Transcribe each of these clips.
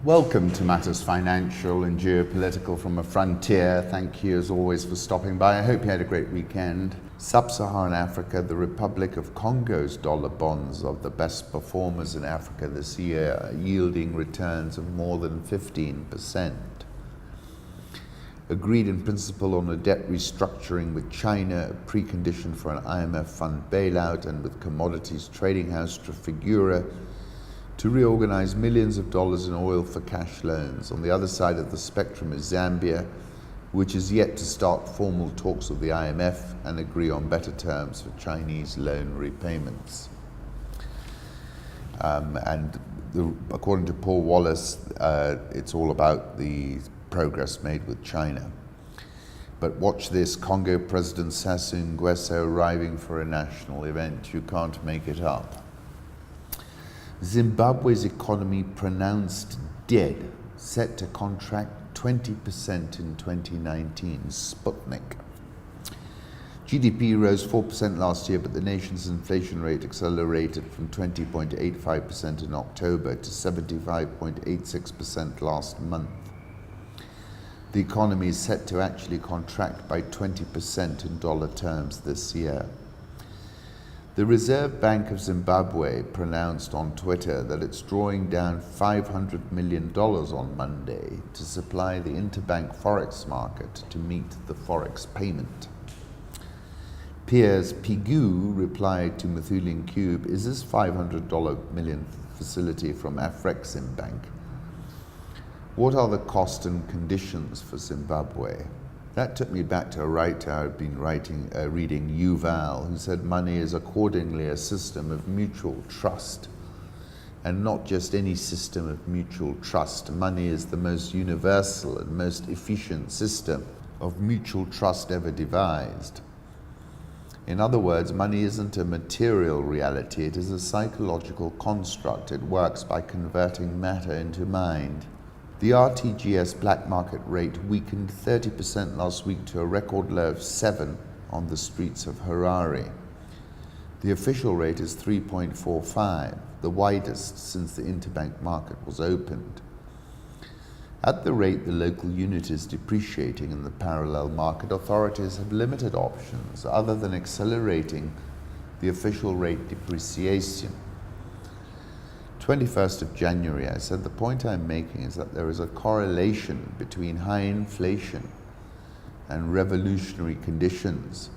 Welcome to Matters Financial and Geopolitical from a Frontier. Thank you as always for stopping by. I hope you had a great weekend. Sub-Saharan Africa, the Republic of Congo's dollar bonds are the best performers in Africa this year, yielding returns of more than 15%. Agreed in principle on a debt restructuring with China, a precondition for an IMF fund bailout, and with commodities trading house Trafigura to reorganize millions of dollars in oil for cash loans. On the other side of the spectrum is Zambia, which is yet to start formal talks with the IMF and agree on better terms for Chinese loan repayments. According to Paul Wallace, it's all about the progress made with China. But watch this, Congo President Sassou Nguesso arriving for a national event. You can't make it up. Zimbabwe's economy pronounced dead, set to contract 20% in 2019, Sputnik. GDP rose 4% last year, but the nation's inflation rate accelerated from 20.85% in October to 75.86% last month. The economy is set to actually contract by 20% in dollar terms this year. The Reserve Bank of Zimbabwe pronounced on Twitter that it's drawing down $500 million on Monday to supply the interbank forex market to meet the forex payment. Piers Pigu replied to Muthuling Cube, "Is this $500 million facility from Afreximbank? What are the cost and conditions for Zimbabwe?" That took me back to a writer I've been reading, Yuval, who said money is accordingly a system of mutual trust. And not just any system of mutual trust. Money is the most universal and most efficient system of mutual trust ever devised. In other words, money isn't a material reality, it is a psychological construct. It works by converting matter into mind. The RTGS black market rate weakened 30% last week to a record low of 7 on the streets of Harare. The official rate is 3.45, the widest since the interbank market was opened. At the rate the local unit is depreciating in the parallel market, authorities have limited options other than accelerating the official rate depreciation. 21st of January, I said the point I'm making is that there is a correlation between high inflation and revolutionary conditions.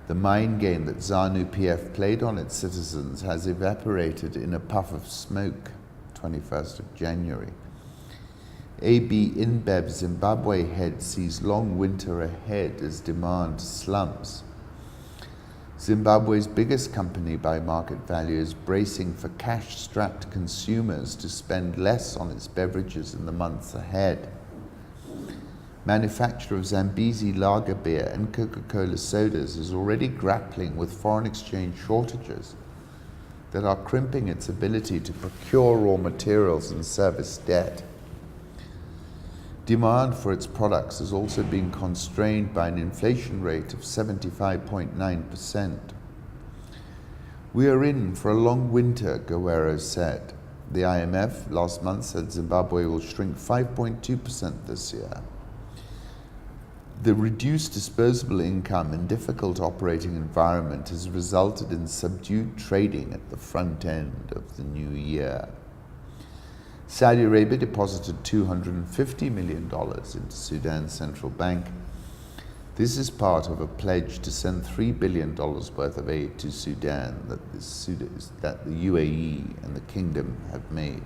The mind game that ZANU-PF played on its citizens has evaporated in a puff of smoke. 21st of January. AB InBev Zimbabwe head sees long winter ahead as demand slumps. Zimbabwe's biggest company by market value is bracing for cash-strapped consumers to spend less on its beverages in the months ahead. Manufacturer of Zambezi lager beer and Coca-Cola sodas is already grappling with foreign exchange shortages that are crimping its ability to procure raw materials and service debt. Demand for its products is also being constrained by an inflation rate of 75.9%. We are in for a long winter, Guerrero said. The IMF last month said Zimbabwe will shrink 5.2% this year. The reduced disposable income and difficult operating environment has resulted in subdued trading at the front end of the new year. Saudi Arabia deposited $250 million into Sudan's central bank. This is part of a pledge to send $3 billion worth of aid to Sudan that the UAE and the Kingdom have made.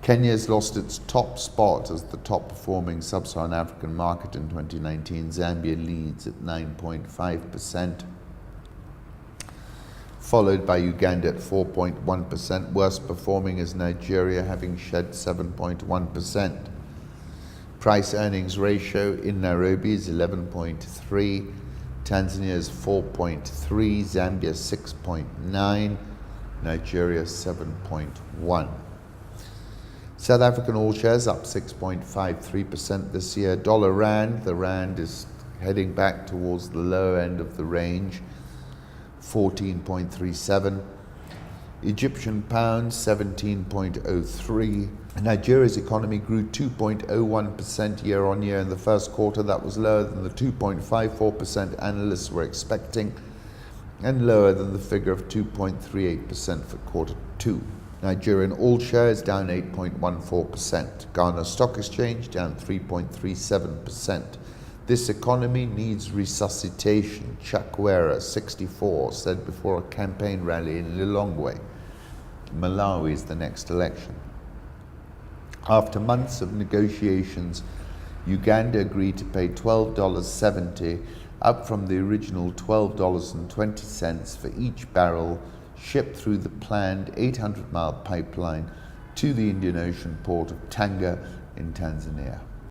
Kenya has lost its top spot as the top performing sub-Saharan African market in 2019. Zambia leads at 9.5%. Followed by Uganda at 4.1%. Worst performing is Nigeria, having shed 7.1%. Price earnings ratio in Nairobi is 11.3, Tanzania is 4.3, Zambia 6.9, Nigeria 7.1. South African all shares up 6.53% this year. Dollar rand, the rand is heading back towards the lower end of the range, 14.37. Egyptian pound 17.03. Nigeria's economy grew 2.01% year on year in the first quarter. That was lower than the 2.54% analysts were expecting, and lower than the figure of 2.38% for quarter two. Nigerian all shares down 8.14%. Ghana Stock Exchange down 3.37%. This economy needs resuscitation, Chakwera, 64, said before a campaign rally in Lilongwe. Malawi is the next election. After months of negotiations, Uganda agreed to pay $12.70, up from the original $12.20 for each barrel shipped through the planned 800-mile pipeline to the Indian Ocean port of Tanga in Tanzania.